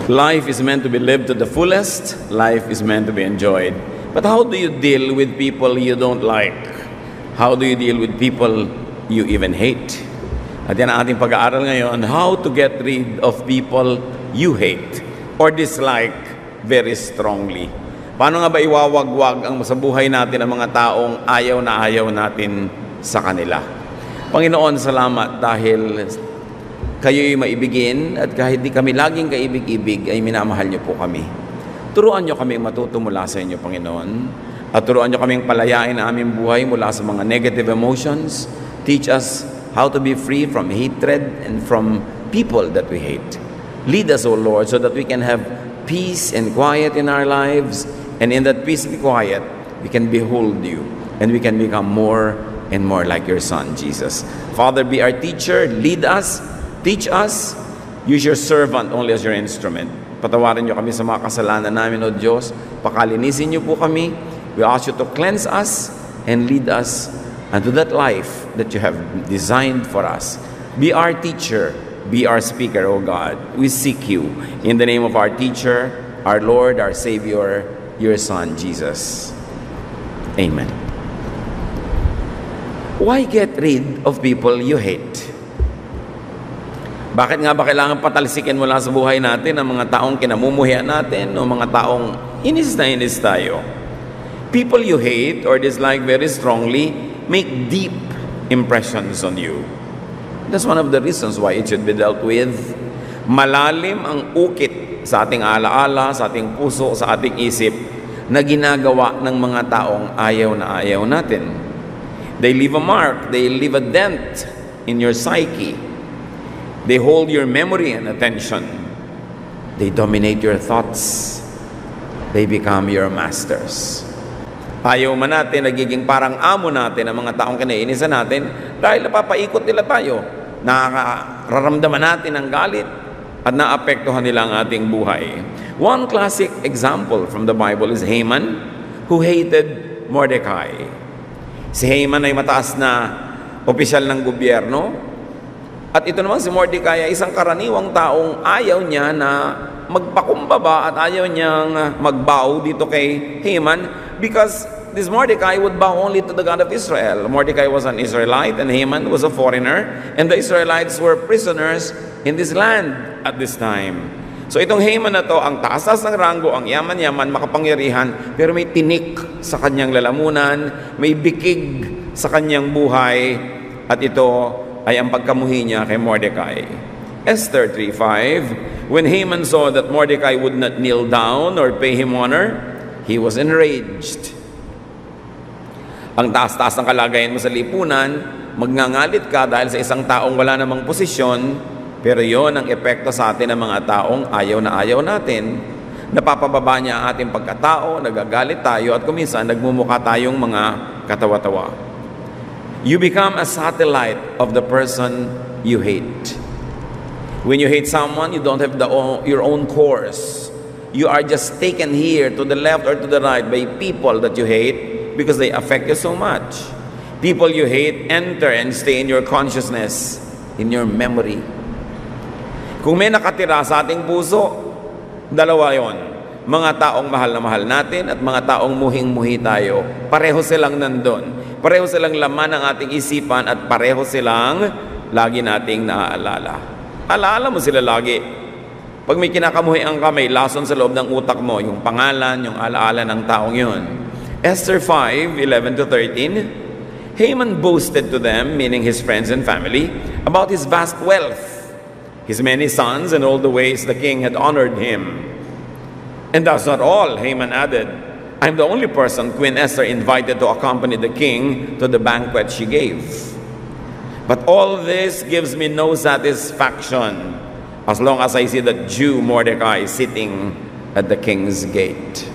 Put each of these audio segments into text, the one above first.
Life is meant to be lived to the fullest. Life is meant to be enjoyed. But how do you deal with people you don't like? How do you deal with people you even hate? At yan ang ating pag-aaral ngayon, how to get rid of people you hate or dislike very strongly. Paano nga ba iwawagwag ang sa buhay natin ang mga taong ayaw na ayaw natin sa kanila? Panginoon, salamat dahil kayo'y maibigin at kahit di kami laging kaibig-ibig ay minamahal niyo po kami. Turuan niyo kaming matuto mula sa inyo, Panginoon. At turuan niyo kaming palayain ang aming buhay mula sa mga negative emotions. Teach us how to be free from hatred and from people that we hate. Lead us, O Lord, so that we can have peace and quiet in our lives. And in that peace and quiet, we can behold you. And we can become more and more like your Son, Jesus. Father, be our teacher. Lead us. Teach us. Use your servant only as your instrument. Patawarin niyo kami sa mga kasalanan namin, O Diyos. Pakalinisin niyo po kami. We ask you to cleanse us and lead us unto that life that you have designed for us. Be our teacher. Be our speaker, O God. We seek you in the name of our teacher, our Lord, our Savior, your Son, Jesus. Amen. Why get rid of people you hate? Bakit nga ba kailangan patalsikin mula sa buhay natin ang mga taong kinamumuhian natin o mga taong inis na inis tayo? People you hate or dislike very strongly make deep impressions on you. That's one of the reasons why it should be dealt with. Malalim ang ukit sa ating alaala, sa ating puso, sa ating isip na ginagawa ng mga taong ayaw na ayaw natin. They leave a mark, they leave a dent in your psyche. They hold your memory and attention. They dominate your thoughts. They become your masters. Ayaw man natin, nagiging parang amo natin ang mga taong kinaiinisan natin dahil napapaikot nila tayo. Nakararamdaman natin ang galit at naapektuhan nila ang ating buhay. One classic example from the Bible is Haman, who hated Mordecai. Si Haman ay mataas na opisyal ng gobyerno. At ito naman si Mordecai ay isang karaniwang taong ayaw niya na magpakumbaba at ayaw niyang magbow dito kay Haman because this Mordecai would bow only to the God of Israel. Mordecai was an Israelite and Haman was a foreigner, and the Israelites were prisoners in this land at this time. So itong Haman na to, ang taas ng ranggo, ang yaman-yaman, makapangyarihan, pero may tinik sa kanyang lalamunan, may bikig sa kanyang buhay, at ito ay ang pagkamuhi niya kay Mordecai. Esther 3:5, when Haman saw that Mordecai would not kneel down or pay him honor, he was enraged. Ang taas-taas ng kalagayan mo sa lipunan, magngangalit ka dahil sa isang taong wala namang posisyon, pero yon ang epekto sa atin ng mga taong ayaw na ayaw natin. Napapababa niya ang ating pagkatao, nagagalit tayo, at kuminsan nagmumukha tayong mga katawa-tawa. You become a satellite of the person you hate. When you hate someone, you don't have your own course. You are just taken here to the left or to the right by people that you hate because they affect you so much. People you hate enter and stay in your consciousness, in your memory. Kung may nakatira sa ating puso, dalawa yon. Mga taong mahal na mahal natin at mga taong muhing-muhi tayo. Pareho silang nandun. Pareho silang laman ng ating isipan at pareho silang lagi nating naaalala. Alaala mo sila lagi. Pag may kinakamuhi ang kamay, lason sa loob ng utak mo, yung pangalan, yung alaala ng taong yun. Esther 5:11-13, Haman boasted to them, meaning his friends and family, about his vast wealth, his many sons, and all the ways the king had honored him. And that's not all, Haman added. I'm the only person Queen Esther invited to accompany the king to the banquet she gave. But all this gives me no satisfaction as long as I see the Jew Mordecai sitting at the king's gate.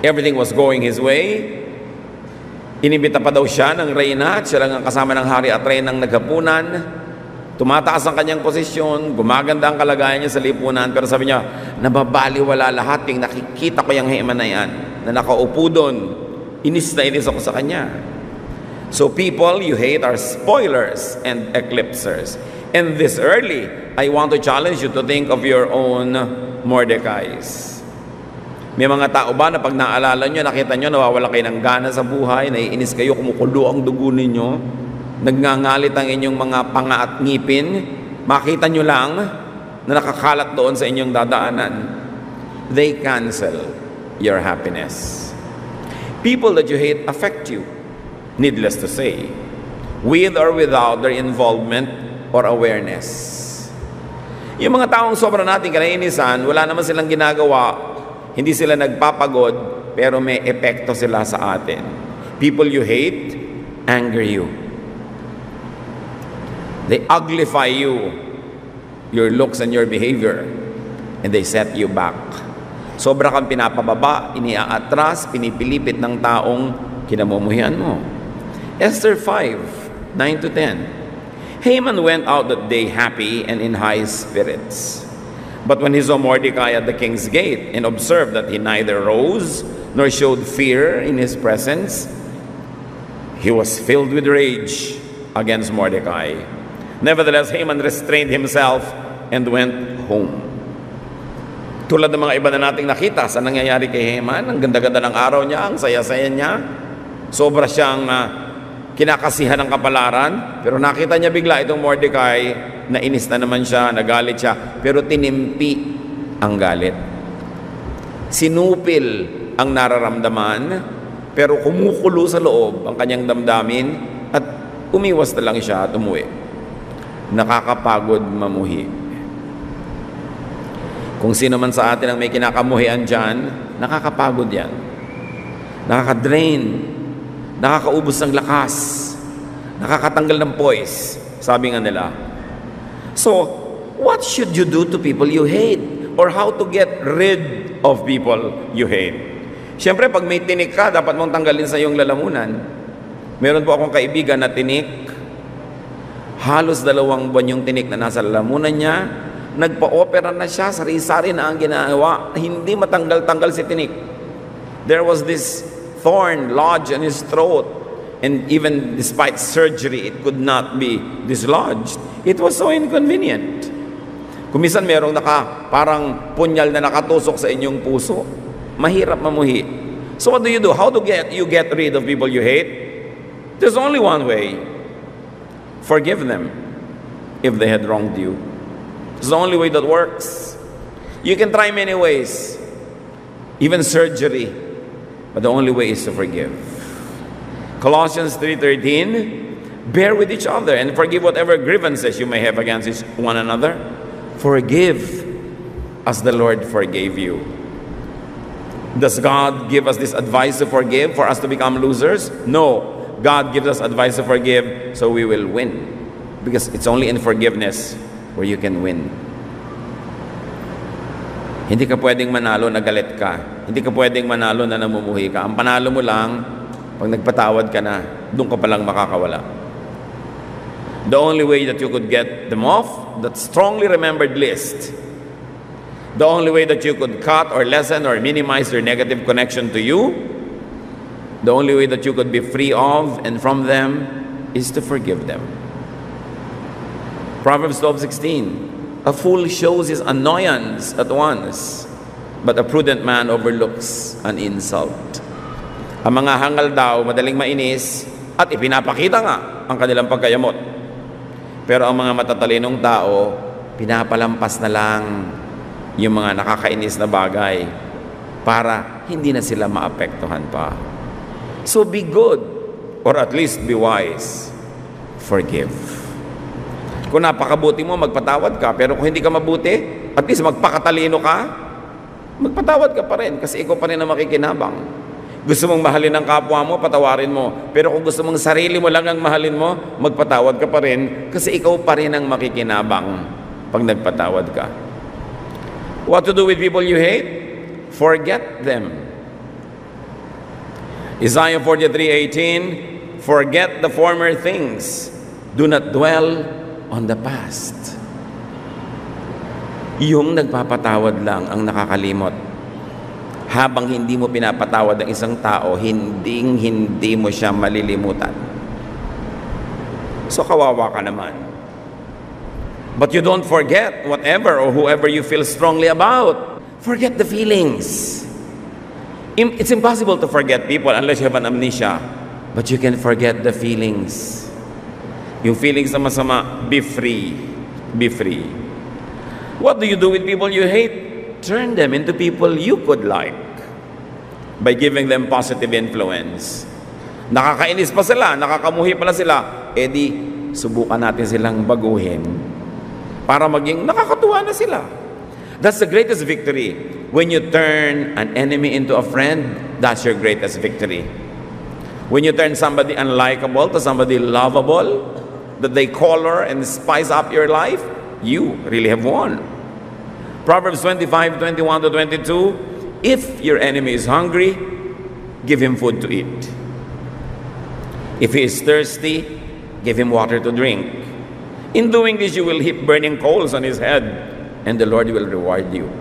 Everything was going his way. Inimbita pa daw siya ng reyna at siya lang ang kasama ng hari at reynang naghapunan. Tumataas ang kanyang posisyon, gumaganda ang kalagayan niya sa lipunan, pero sabi niya, nababaliwala lahat yung nakikita ko yung Haman na yan, na nakaupo doon, inis na inis ako sa kanya. So people you hate are spoilers and eclipsers. And this early, I want to challenge you to think of your own Mordecais. May mga tao ba na pag naalala nyo, nakita nyo, nawawala kayo ng gana sa buhay, naiinis kayo, kumukulo ang dugo ninyo, nagngangalit ang inyong mga panga at ngipin, makita nyo lang na nakakalat doon sa inyong dadaanan. They cancel your happiness. People that you hate affect you, needless to say, with or without their involvement or awareness. Yung mga taong sobra natin kinainisan, wala naman silang ginagawa, hindi sila nagpapagod, pero may epekto sila sa atin. People you hate, anger you. They uglify you, your looks and your behavior, and they set you back. Sobra kang pinapababa, iniaatras, pinipilipit ng taong kinamumuhian mo. Esther 5, 9-10. Haman went out that day happy and in high spirits. But when he saw Mordecai at the king's gate and observed that he neither rose nor showed fear in his presence, he was filled with rage against Mordecai. Nevertheless, Haman restrained himself and went home. Tulad ng mga iba na nating nakita sa nangyayari kay Haman, ang ganda-ganda ng araw niya, ang saya-saya niya, sobra siyang kinakasihan ng kapalaran, pero nakita niya bigla itong Mordecai, nainis na naman siya, nagalit siya, pero tinimpi ang galit. Sinupil ang nararamdaman, pero kumukulo sa loob ang kanyang damdamin at umiwas na lang siya at umuwi. Nakakapagod mamuhi. Kung sino man sa atin ang may kinakamuhian dyan, nakakapagod yan. Nakakadrain, nakakaubos ng lakas, nakakatanggal ng poise, sabi nga nila. So, what should you do to people you hate? Or how to get rid of people you hate? Siyempre, pag may tinik ka, dapat mong tanggalin sa iyong lalamunan. Meron po akong kaibigan na tinik. Halos 2 buwan yung tinik na nasa lalamunan niya. Nagpa-opera na siya, sari-sari na ang ginagawa. Hindi matanggal-tanggal si tinik. There was this thorn lodged in his throat. And even despite surgery, it could not be dislodged. It was so inconvenient. Kumisan merong parang punyal na nakatusok sa inyong puso. Mahirap mamuhi. So what do? How do you get rid of people you hate? There's only one way. Forgive them if they had wronged you. It's the only way that works. You can try many ways, even surgery, but the only way is to forgive. Colossians 3:13, bear with each other and forgive whatever grievances you may have against one another. Forgive as the Lord forgave you. Does God give us this advice to forgive for us to become losers? No. God gives us advice to forgive so we will win. Because it's only in forgiveness where you can win. Hindi ka pwedeng manalo na galit ka. Hindi ka pwedeng manalo na namumuhi ka. Ang panalo mo lang, pag nagpatawad ka na, doon ka palang makakawala. The only way that you could get them off, that strongly remembered list, the only way that you could cut or lessen or minimize their negative connection to you, the only way that you could be free of and from them is to forgive them. Proverbs 12:16, a fool shows his annoyance at once, but a prudent man overlooks an insult. Ang mga hangal daw, madaling mainis, at ipinapakita nga ang kanilang pagkayamot. Pero ang mga matatalinong tao, pinapalampas na lang yung mga nakakainis na bagay para hindi na sila maapektuhan pa. So be good, or at least be wise. Forgive. Kung napakabuti mo, magpatawad ka. Pero kung hindi ka mabuti, at least magpakatalino ka, magpatawad ka pa rin kasi ikaw pa rin ang makikinabang. Gusto mong mahalin ang kapwa mo, patawarin mo. Pero kung gusto mong sarili mo lang ang mahalin mo, magpatawad ka pa rin kasi ikaw pa rin ang makikinabang pag nagpatawad ka. What to do with people you hate? Forget them. Isaiah 43:18, forget the former things. Do not dwell on the past. Yung nagpapatawad lang ang nakakalimot. Habang hindi mo pinapatawad ang isang tao, hindi mo siya malilimutan. So kawawa ka naman. But you don't forget whatever or whoever you feel strongly about. Forget the feelings. It's impossible to forget people unless you have an amnesia. But you can forget the feelings. Yung feelings na masama, be free. Be free. What do you do with people you hate? Turn them into people you could like by giving them positive influence. Nakakainis pa sila, nakakamuhi pala sila, di subukan natin silang baguhin para maging nakakatuwa na sila. That's the greatest victory. When you turn an enemy into a friend, that's your greatest victory. When you turn somebody unlikable to somebody lovable, that they color and spice up your life, you really have won. Proverbs 25:21-22, if your enemy is hungry, give him food to eat. If he is thirsty, give him water to drink. In doing this, you will heap burning coals on his head, and the Lord will reward you.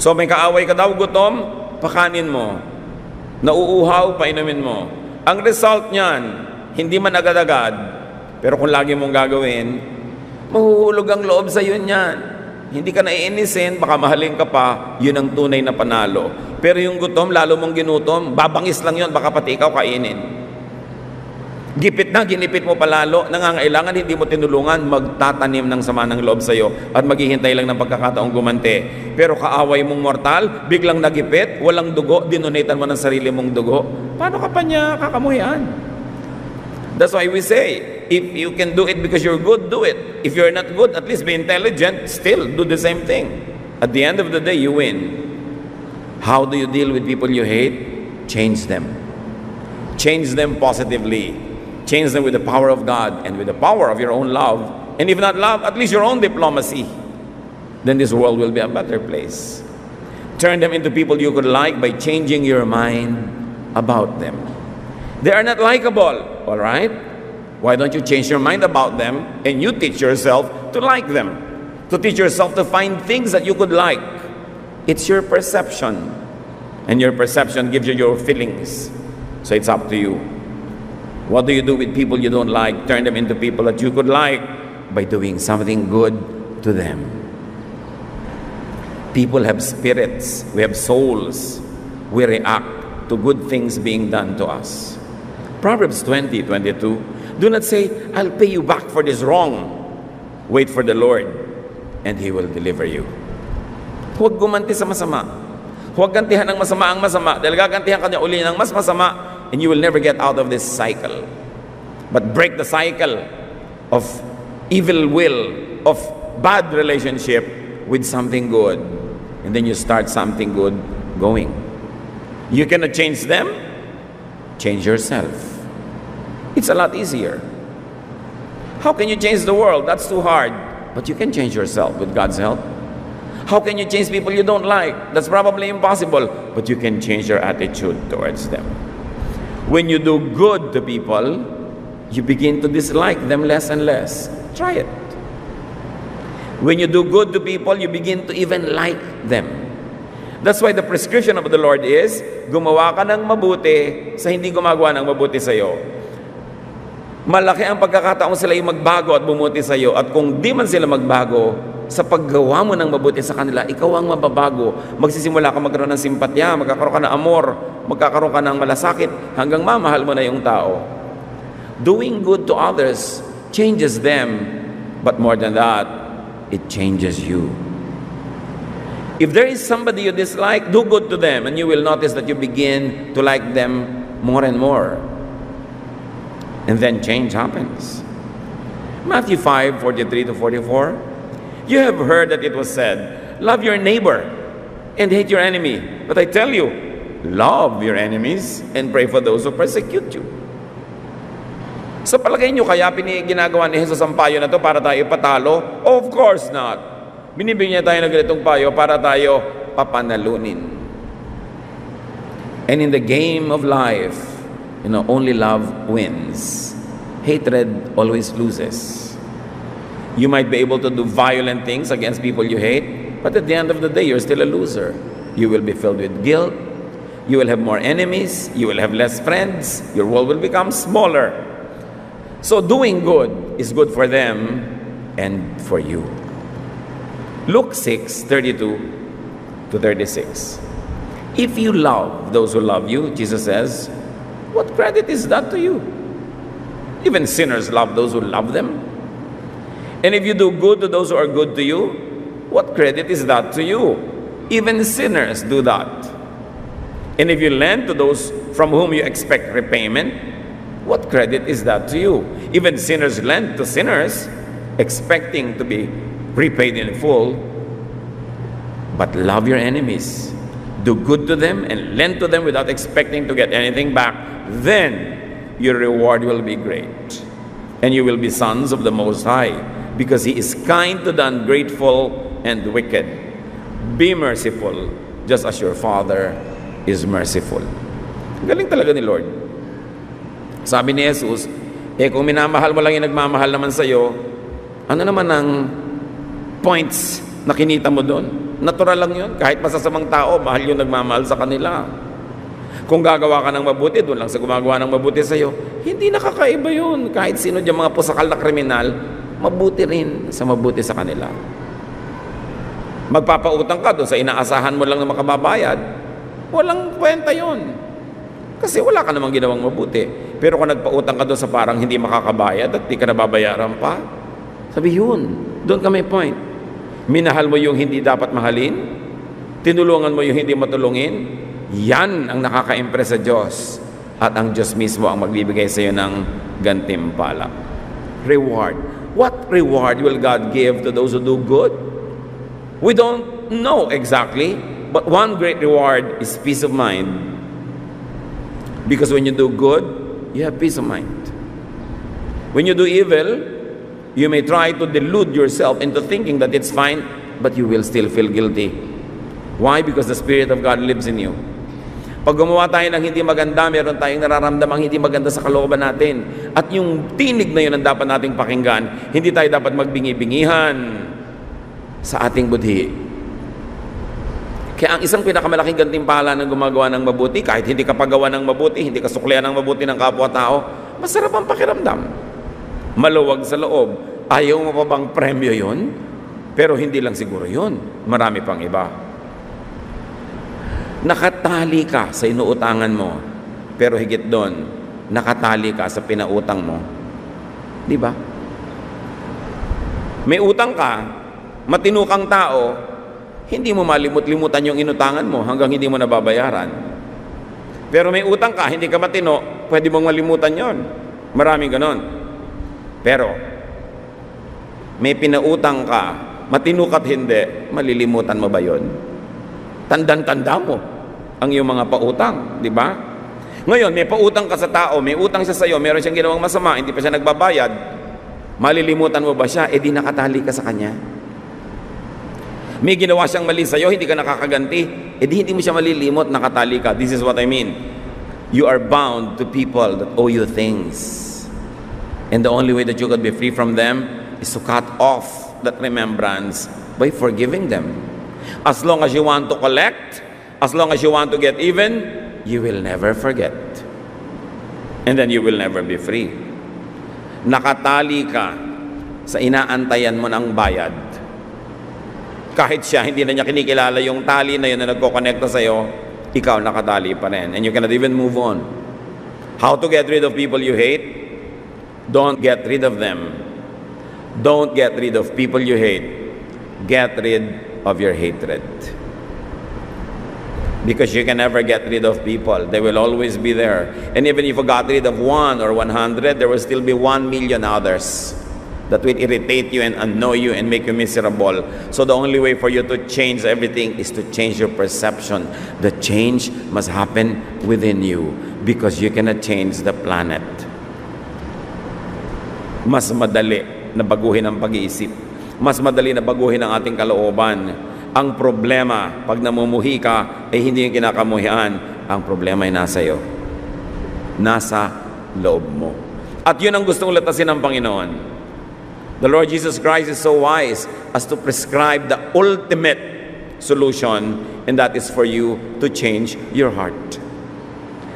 So may kaaway ka daw, gutom, pakanin mo. Nauuhaw, painumin mo. Ang result niyan, hindi man agad-agad, pero kung lagi mong gagawin, mahuhulog ang loob sa iyo niyan. Hindi ka naiinisin, baka mahalin ka pa, yun ang tunay na panalo. Pero yung gutom, lalo mong ginutom, babangis lang yun, baka pati ikaw kainin. Gipit na, ginipit mo palalo, nangangailangan, hindi mo tinulungan, magtatanim ng sama ng loob sa iyo at maghihintay lang ng pagkakataong gumante. Pero kaaway mong mortal, biglang nagipit, walang dugo, dinonatan mo ng sarili mong dugo. Paano ka pa niya kakamuhian? That's why we say, if you can do it because you're good, do it. If you're not good, at least be intelligent, still do the same thing. At the end of the day, you win. How do you deal with people you hate? Change them. Change them positively. Change them with the power of God and with the power of your own love. And if not love, at least your own diplomacy. Then this world will be a better place. Turn them into people you could like by changing your mind about them. They are not likable, all right? Why don't you change your mind about them and you teach yourself to like them? To teach yourself to find things that you could like. It's your perception. And your perception gives you your feelings. So it's up to you. What do you do with people you don't like? Turn them into people that you could like by doing something good to them. People have spirits. We have souls. We react to good things being done to us. Proverbs 20:22. Do not say, I'll pay you back for this wrong. Wait for the Lord, and He will deliver you. Huwag gumanti sa masama. Huwag gantihan ng masama ang masama. Dahil gagantihan ka niya uli ng mas masama, and you will never get out of this cycle. But break the cycle of evil will, of bad relationship with something good. And then you start something good going. You cannot change them. Change yourself. It's a lot easier. How can you change the world? That's too hard. But you can change yourself with God's help. How can you change people you don't like? That's probably impossible. But you can change your attitude towards them. When you do good to people, you begin to dislike them less and less. Try it. When you do good to people, you begin to even like them. That's why the prescription of the Lord is, gumawa ka ng mabuti sa hindi gumagawa ng mabuti sa iyo. Malaki ang pagkakataong sila yung magbago at bumuti sa iyo. At kung di man sila magbago, sa paggawa mo ng mabuti sa kanila, ikaw ang mababago. Magsisimula ka magkaroon ng simpatya, magkakaroon ka ng amor, magkakaroon ka ng malasakit, hanggang mamahal mo na yung tao. Doing good to others changes them, but more than that, it changes you. If there is somebody you dislike, do good to them, and you will notice that you begin to like them more and more. And then change happens. Matthew 5:43-44. You have heard that it was said, love your neighbor and hate your enemy. But I tell you, love your enemies and pray for those who persecute you. Sa palagay nyo, kaya ginagawa ni Jesus ang payo na to para tayo patalo? Of course not. Binibigyan niya tayo ng ganitong payo para tayo papanalunin. And in the game of life, only love wins. Hatred always loses. You might be able to do violent things against people you hate, but at the end of the day, you're still a loser. You will be filled with guilt. You will have more enemies. You will have less friends. Your world will become smaller. So doing good is good for them, and for you. Luke 6:32 to 36. If you love those who love you, Jesus says, what credit is that to you? Even sinners love those who love them. And if you do good to those who are good to you, what credit is that to you? Even sinners do that. And if you lend to those from whom you expect repayment, what credit is that to you? Even sinners lend to sinners, expecting to be repaid in full. But love your enemies. Do good to them and lend to them without expecting to get anything back. Then your reward will be great. And you will be sons of the Most High, because He is kind to the ungrateful and wicked. Be merciful, just as your Father is merciful. Galing talaga ni Lord. Sabi ni Jesus, kung minamahal mo lang yung nagmamahal naman sa'yo, ano naman ang points na kinita mo doon? Natural lang yun. Kahit masasamang tao, mahal yung nagmamahal sa kanila. Kung gagawa ka ng mabuti, doon lang sa gumagawa ng mabuti sa'yo, hindi nakakaiba yun. Kahit sino dyan mga pusakal na kriminal, mabuti rin sa mabuti sa kanila. Magpapautang ka doon sa inaasahan mo lang na makababayad, walang kwenta yun. Kasi wala ka namang ginawang mabuti. Pero kung nagpautang ka doon sa parang hindi makakabayad at di ka nababayaran pa, sabi yun, doon ka may point. Minahal mo yung hindi dapat mahalin, tinulungan mo yung hindi matulungin, yan ang nakaka-impress sa Diyos. At ang Diyos mismo ang magbibigay sa iyo ng gantimpala. Reward. What reward will God give to those who do good? We don't know exactly, but one great reward is peace of mind. Because when you do good, you have peace of mind. When you do evil, you may try to delude yourself into thinking that it's fine, but you will still feel guilty. Why? Because the Spirit of God lives in you. Pag gumawa tayo ng hindi maganda, meron tayong nararamdamang hindi maganda sa kalooban natin. At yung tinig na yun ang dapat nating pakinggan. Hindi tayo dapat magbingi-bingihan sa ating budhi. Kaya ang isang pinakamalaking gantimpala ng gumagawa ng mabuti, kahit hindi ka paggawa ng mabuti, hindi ka suklian ng mabuti ng kapwa-tao, masarap ang pakiramdam. Maluwag sa loob. Ayaw mo pa bang premyo yun? Pero hindi lang siguro yun. Marami pang iba. Nakatali ka sa inuutangan mo. Pero higit doon, nakatali ka sa pinautang mo. Di ba? May utang ka, matino kang tao, hindi mo malimut-limutan yung inutangan mo hanggang hindi mo nababayaran. Pero may utang ka, hindi ka matino, pwede mong malimutan yon. Maraming ganon. Pero, may pinautang ka, matino ka't hindi, malilimutan mo ba yun? Tandang-tanda mo ang iyong mga pautang, di ba? Ngayon, may pautang ka sa tao, may utang siya sa iyo, meron siyang ginawang masama, hindi pa siya nagbabayad, malilimutan mo ba siya? Di nakatali ka sa kanya. May ginawa siyang mali sa iyo, hindi ka nakakaganti, di hindi mo siya malilimot, nakatali ka. This is what I mean. You are bound to people that owe you things. And the only way that you could be free from them is to cut off that remembrance by forgiving them. As long as you want to collect, as long as you want to get even, you will never forget. And then you will never be free. Nakatali ka sa inaantayan mo ng bayad. Kahit siya, hindi na niya kinikilala yung tali na yun na nagkokonekta sa'yo, ikaw nakatali pa rin. And you cannot even move on. How to get rid of people you hate? Don't get rid of them. Don't get rid of people you hate. Get rid of your hatred. Because you can never get rid of people. They will always be there. And even if you got rid of 1 or 100, there will still be 1 million others that will irritate you and annoy you and make you miserable. So the only way for you to change everything is to change your perception. The change must happen within you, because you cannot change the planet. Mas madali na baguhin ang pag-iisip. Mas madali na baguhin ang ating kalooban. Ang problema, pag namumuhi ka, ay hindi yung kinakamuhian. Ang problema ay nasa iyo. Nasa loob mo. At yun ang gustong latasin ng Panginoon. The Lord Jesus Christ is so wise as to prescribe the ultimate solution, and that is for you to change your heart.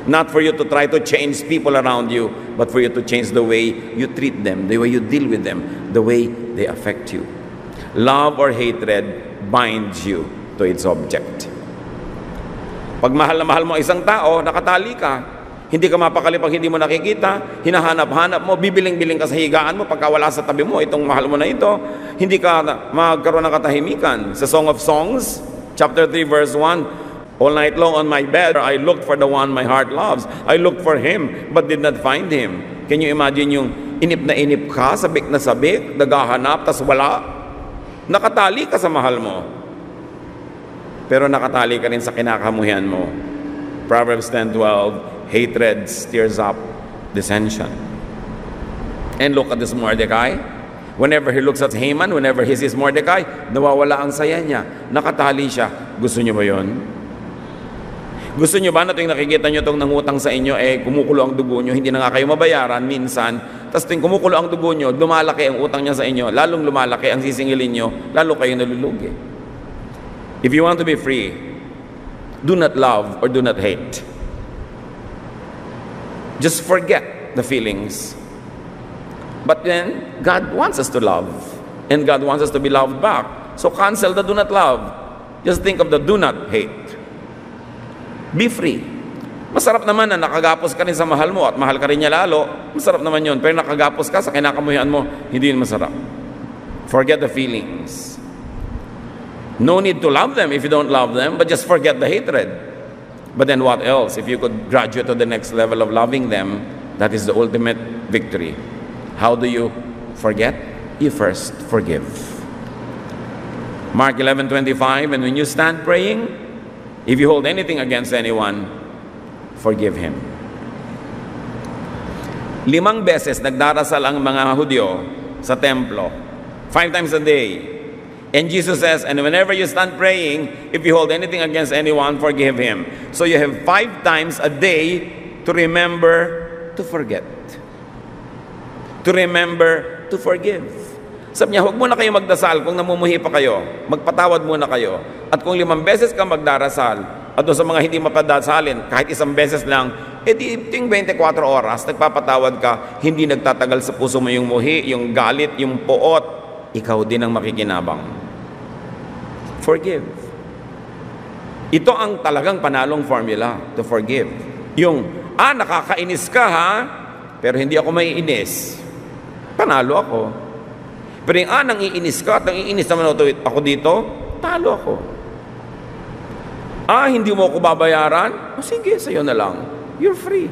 Not for you to try to change people around you, but for you to change the way you treat them, the way you deal with them, the way they affect you. Love or hatred binds you to its object. Pag mahal na mahal mo isang tao, nakatali ka. Hindi ka mapakali pag hindi mo nakikita, hinahanap-hanap mo, bibiling-biling ka sa higaan mo, pagka wala sa tabi mo, itong mahal mo na ito, hindi ka magkaroon ng katahimikan. Sa Song of Songs, chapter 3, verse 1, all night long on my bed, I looked for the one my heart loves. I looked for him, but did not find him. Can you imagine yung inip na inip ka, sabik na sabik, naghahanap, tas wala? Nakatali ka sa mahal mo. Pero nakatali ka rin sa kinakamuhian mo. Proverbs 10:12, hatred stirs up dissension. And look at this Mordecai. Whenever he looks at Haman, whenever he sees Mordecai, nawawala ang saya niya. Nakatali siya. Gusto niyo ba yon? Gusto nyo ba na tuwing nakikita nyo itong nangutang sa inyo, kumukulo ang dugo nyo, hindi na nga kayo mabayaran minsan, tapos tuwing kumukulo ang dugo nyo, lumalaki ang utang niya sa inyo, lalong lumalaki ang sisingilin nyo, lalo kayo nalulugi. If you want to be free, do not love or do not hate. Just forget the feelings. But then, God wants us to love, and God wants us to be loved back. So cancel the do not love. Just think of the do not hate. Be free. Masarap naman na nakagapos ka rin sa mahal mo at mahal ka rin niya lalo. Masarap naman yun. Pero nakagapos ka sa kinakamuhian mo, hindi yun masarap. Forget the feelings. No need to love them if you don't love them, but just forget the hatred. But then what else? If you could graduate to the next level of loving them, that is the ultimate victory. How do you forget? You first forgive. Mark 11:25, and when you stand praying, if you hold anything against anyone, forgive him. 5 beses nagdarasal ang mga Hudyo sa templo. 5 times a day. And Jesus says, and whenever you stand praying, if you hold anything against anyone, forgive him. So you have 5 times a day to remember to forget. To remember to forgive. Sabi niya, huwag muna kayo magdasal kung namumuhi pa kayo. Magpatawad muna kayo. At kung 5 beses ka magdarasal, at doon sa mga hindi mapadasalin, kahit 1 beses lang, edi 24 oras, nagpapatawad ka, hindi nagtatagal sa puso mo yung muhi, yung galit, yung poot, ikaw din ang makikinabang. Forgive. Ito ang talagang panalong formula, to forgive. Yung, nakakainis ka ha, pero hindi ako maiinis. Panalo ako. Pero yung nangiinis ka at nangiinis naman ako dito, talo ako. Hindi mo ako babayaran? Sige, sa'yo na lang. You're free.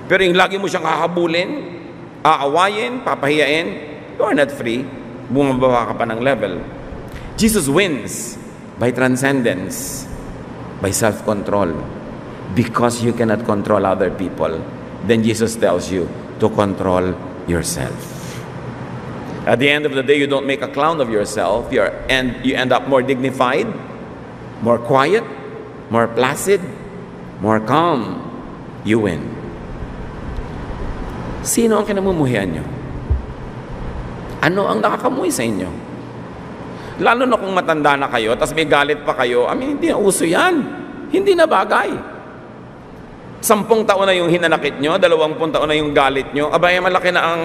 Pero yung lagi mo siyang hahabulin, aawayin, papahiyain, you are not free. Bumababa ka pa ng level. Jesus wins by transcendence, by self-control. Because you cannot control other people, then Jesus tells you to control yourself. At the end of the day, you don't make a clown of yourself, you end up more dignified, more quiet, more placid, more calm. You win. Sino ang kinamumuhian nyo? Ano ang nakakamuhi sa inyo? Lalo na kung matanda na kayo, tapos may galit pa kayo, hindi na uso yan. Hindi na bagay. 10 taon na yung hinanakit nyo, 20 taon na yung galit nyo, malaki na ang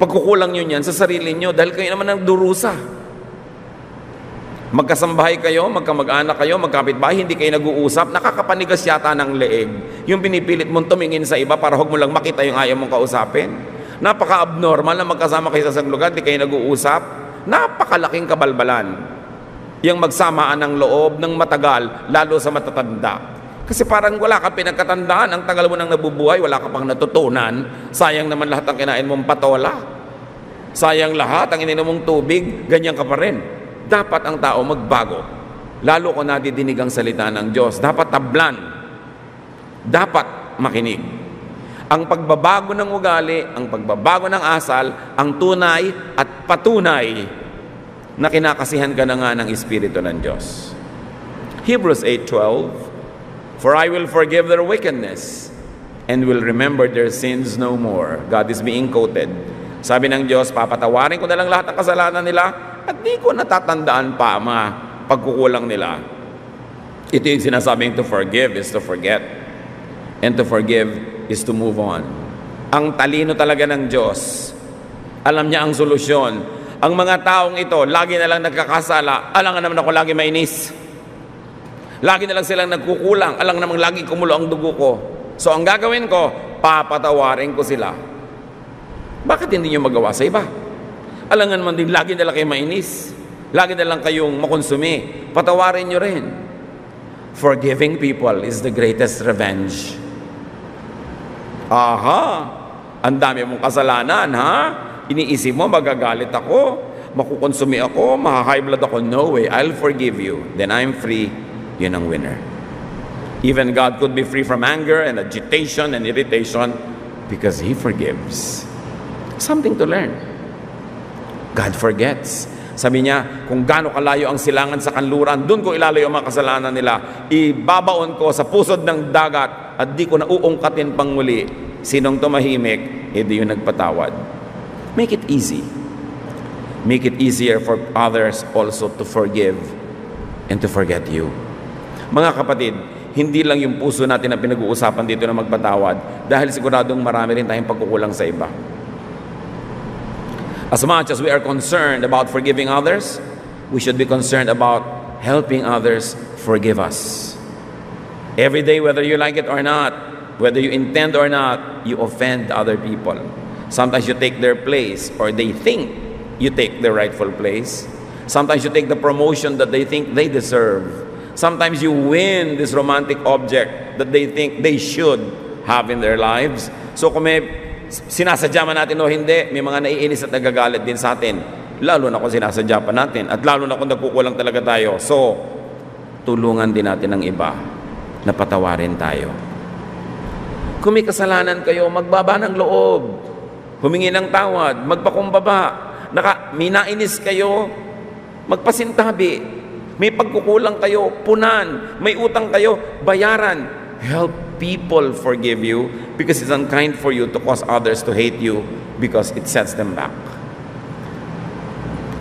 pagkukulang nyo niyan sa sarili nyo dahil kayo naman ang durusa. Magkasambahay kayo, magkamag-anak kayo, magkapitbahay, hindi kayo nag-uusap, nakakapanigas yata ng leeg. Yung pinipilit mong tumingin sa iba para huwag mo lang makita yung ayaw mong kausapin. Napaka-abnormal na magkasama kayo sa isang lugar, hindi kayo nag-uusap. Napakalaking kabalbalan. Yung magsamaan ng loob ng matagal, lalo sa matatanda. Kasi parang wala kang pinagkatandaan, ang tagal mo nang nabubuhay, wala ka pang natutunan. Sayang naman lahat ang kinain mong patola. Sayang lahat ang ininom mong tubig, ganyan ka pa rin. Dapat ang tao magbago. Lalo kung nadidinig ang salita ng Diyos. Dapat tablan. Dapat makinig. Ang pagbabago ng ugali, ang pagbabago ng asal, ang tunay at patunay na kinakasihan ka na nga ng Espiritu ng Diyos. Hebrews 8:12, for I will forgive their wickedness and will remember their sins no more. God is being quoted. Sabi ng Diyos, papatawarin ko na lang lahat ng kasalanan nila at di ko natatandaan pa ang mga pagkukulang nila. Ito yung sinasabing to forgive is to forget. And to forgive is to move on. Ang talino talaga ng Diyos. Alam niya ang solusyon. Ang mga taong ito, lagi na lang nagkakasala. Alangan naman ako lagi mainis. Lagi na lang silang nagkukulang. Alang namang lagi kumulo ang dugo ko. So ang gagawin ko, papatawarin ko sila. Bakit hindi nyo magawa sa iba? Alangan naman din, lagi na lang kayo mainis. Lagi na lang kayong makonsumi. Patawarin nyo rin. Forgiving people is the greatest revenge. Aha! Ang dami mong kasalanan, ha? Iniisip mo, magagalit ako, makukonsumi ako, maha-high blood ako. No way, I'll forgive you. Then I'm free. Yun ang winner. Even God could be free from anger and agitation and irritation because He forgives. Something to learn. God forgets. Sabi niya, kung gaano kalayo ang silangan sa kanluran, doon ko ilalayo ang mga kasalanan nila. Ibabaon ko sa pusod ng dagat at di ko na uungkatin pang muli. Sinong tumahimik, edi yung nagpatawad. Make it easy. Make it easier for others also to forgive and to forget you. Mga kapatid, hindi lang yung puso natin ang pinag-uusapan dito na magpatawad dahil siguradong marami rin tayong pagkukulang sa iba. As much as we are concerned about forgiving others, we should be concerned about helping others forgive us. Every day, whether you like it or not, whether you intend or not, you offend other people. Sometimes you take their place, or they think you take their rightful place. Sometimes you take the promotion that they think they deserve. Sometimes you win this romantic object that they think they should have in their lives. So kung may sinasadya man natin o hindi, may mga naiinis at nagagalit din sa atin. Lalo na kung sinasadya pa natin at lalo na kung nagkukulang talaga tayo. So, tulungan din natin ang iba na patawarin tayo. Kung may kasalanan kayo, magbaba ng loob. Humingi ng tawad, magpakumbaba. May nainis kayo, magpasintabi. May pagkukulang kayo, punan. May utang kayo, bayaran. Help people forgive you because it's unkind for you to cause others to hate you because it sets them back.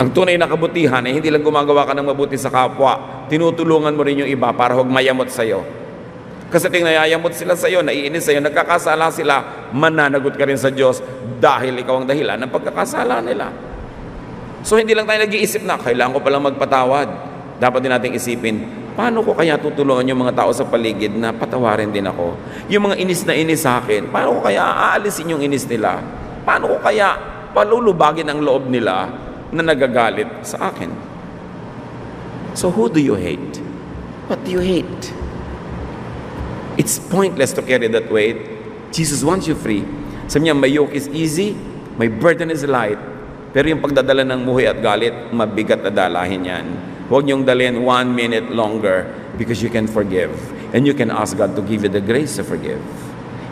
Ang tunay na kabutihan ay hindi lang gumagawa ka ng mabuti sa kapwa, tinutulungan mo rin yung iba para huwag mayamot sa'yo. Kasi ting nayayamot sila sa'yo, naiinis sa'yo, nagkakasala sila, mananagot ka rin sa Diyos dahil ikaw ang dahilan ng pagkakasala nila. So hindi lang tayo nag-iisip na, kailangan ko palang magpatawad. Dapat din nating isipin, paano ko kaya tutulungan yung mga tao sa paligid na patawarin din ako? Yung mga inis na inis sa akin, paano ko kaya aalisin yung inis nila? Paano ko kaya palulubagin ang loob nila na nagagalit sa akin? So who do you hate? What do you hate? It's pointless to carry that weight. Jesus wants you free. Sabi niya, my yoke is easy, my burden is light. Pero yung pagdadala ng muhi at galit, mabigat na dalahin yan. Huwag niyong dalhin 1 minute longer because you can forgive. And you can ask God to give you the grace to forgive.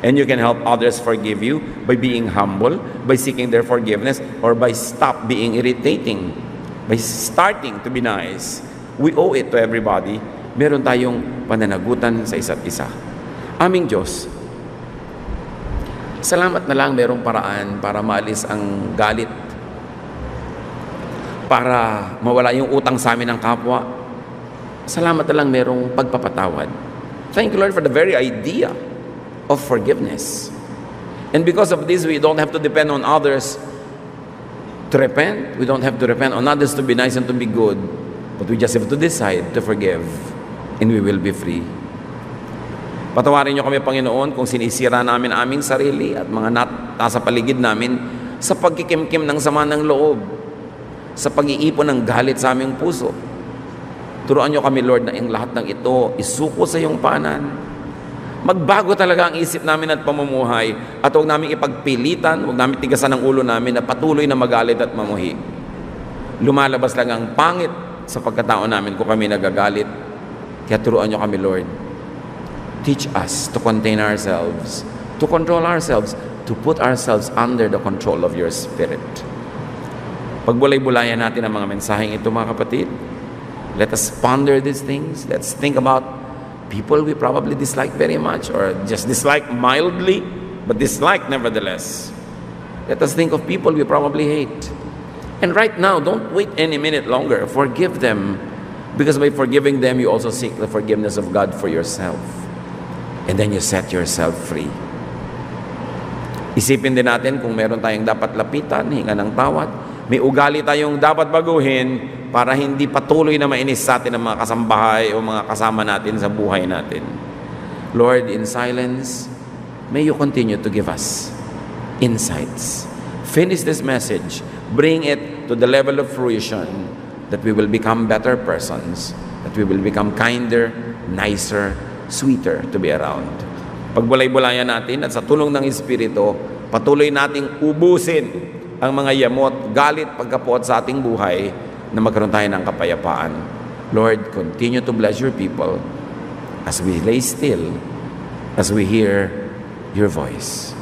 And you can help others forgive you by being humble, by seeking their forgiveness, or by stop being irritating, by starting to be nice. We owe it to everybody. Meron tayong pananagutan sa isa't isa. Aming Diyos, salamat na lang merong paraan para maalis ang galit, para mawala yung utang sa amin ng kapwa. Salamat na lang merong pagpapatawad. Thank you, Lord, for the very idea of forgiveness. And because of this, we don't have to depend on others to repent. We don't have to depend on others to be nice and to be good. But we just have to decide to forgive, and we will be free. Patawarin niyo kami, Panginoon, kung sinisira namin aming sarili at mga nasa paligid namin sa pagkikimkim ng sama ng loob, sa pag-iipon ng galit sa aming puso. Turuan niyo kami, Lord, na ang lahat ng ito isuko sa iyong paanan. Magbago talaga ang isip namin at pamumuhay at huwag namin ipagpilitan, huwag namin tigasan ang ulo namin na patuloy na magalit at mamuhi. Lumalabas lang ang pangit sa pagkatao namin kung kami nagagalit. Kaya turuan niyo kami, Lord. Teach us to contain ourselves, to control ourselves, to put ourselves under the control of your Spirit. Pagbulay-bulayan natin ang mga mensaheng ito, mga kapatid. Let us ponder these things. Let's think about people we probably dislike very much or just dislike mildly, but dislike nevertheless. Let us think of people we probably hate. And right now, don't wait any minute longer. Forgive them, because by forgiving them, you also seek the forgiveness of God for yourself. And then you set yourself free. Isipin din natin kung meron tayong dapat lapitan, hinga ng tawad. May ugali tayong dapat baguhin para hindi patuloy na mainis sa atin ang mga kasambahay o mga kasama natin sa buhay natin. Lord, in silence, may you continue to give us insights. Finish this message. Bring it to the level of fruition that we will become better persons, that we will become kinder, nicer, sweeter to be around. Pagbulay-bulayan natin at sa tulong ng Espiritu, patuloy nating ubusin ang mga yamot, galit, pagkapuot sa ating buhay na magkaroon tayo ng kapayapaan. Lord, continue to bless your people as we lay still, as we hear your voice.